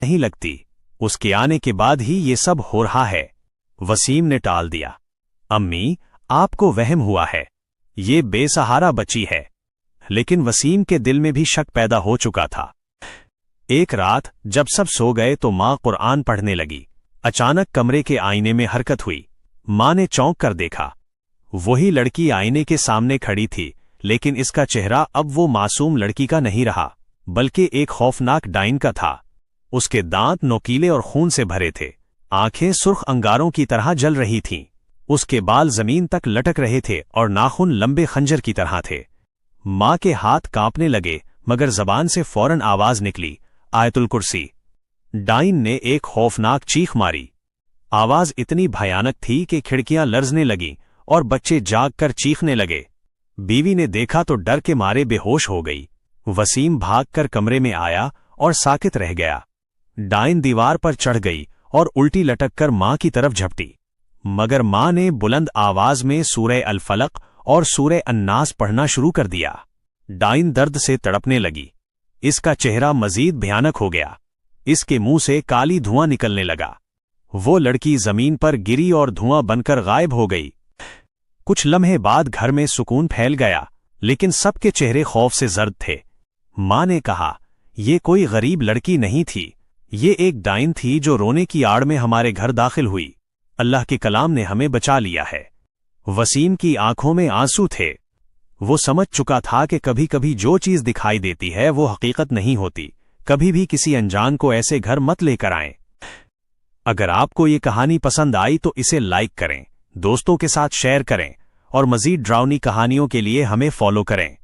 نہیں لگتی، اس کے آنے کے بعد ہی یہ سب ہو رہا ہے۔ وسیم نے ٹال دیا، امی آپ کو وہم ہوا ہے، یہ بے سہارا بچی ہے۔ لیکن وسیم کے دل میں بھی شک پیدا ہو چکا تھا۔ ایک رات جب سب سو گئے تو ماں قرآن پڑھنے لگی۔ اچانک کمرے کے آئینے میں حرکت ہوئی۔ ماں نے چونک کر دیکھا، وہی لڑکی آئینے کے سامنے کھڑی تھی، لیکن اس کا چہرہ اب وہ معصوم لڑکی کا نہیں رہا، بلکہ ایک خوفناک ڈائن کا تھا۔ اس کے دانت نوکیلے اور خون سے بھرے تھے، آنکھیں سرخ انگاروں کی طرح جل رہی تھیں، اس کے بال زمین تک لٹک رہے تھے اور ناخن لمبے خنجر کی طرح تھے۔ ماں کے ہاتھ کانپنے لگے، مگر زبان سے فوراً آواز نکلی، آیت الکرسی۔ ڈائن نے ایک خوفناک چیخ ماری۔ آواز اتنی بھیانک تھی کہ کھڑکیاں لرزنے لگیں اور بچے جاگ کر چیخنے لگے۔ بیوی نے دیکھا تو ڈر کے مارے بے ہوش ہو گئی۔ وسیم بھاگ کر کمرے میں آیا اور ساکت رہ گیا۔ ڈائن دیوار پر چڑھ گئی اور الٹی لٹک کر ماں کی طرف جھپٹی، مگر ماں نے بلند آواز میں سورہ الفلق اور سورہ الناس پڑھنا شروع کر دیا۔ ڈائن درد سے تڑپنے لگی، اس کا چہرہ مزید بھیانک ہو گیا، اس کے منہ سے کالی دھواں نکلنے لگا۔ وہ لڑکی زمین پر گری اور دھواں بن کر غائب ہو گئی۔ کچھ لمحے بعد گھر میں سکون پھیل گیا، لیکن سب کے چہرے خوف سے زرد تھے۔ ماں نے کہا، یہ کوئی غریب لڑکی نہیں تھی، یہ ایک ڈائن تھی جو رونے کی آڑ میں ہمارے گھر داخل ہوئی۔ اللہ کے کلام نے ہمیں بچا لیا ہے۔ وسیم کی آنکھوں میں آنسو تھے۔ وہ سمجھ چکا تھا کہ کبھی کبھی جو چیز دکھائی دیتی ہے وہ حقیقت نہیں ہوتی۔ کبھی بھی کسی انجان کو ایسے گھر مت لے کر آئیں۔ اگر آپ کو یہ کہانی پسند آئی تو اسے لائک کریں، دوستوں کے ساتھ شیئر کریں، اور مزید ڈراؤنی کہانیوں کے لیے ہمیں فالو کریں۔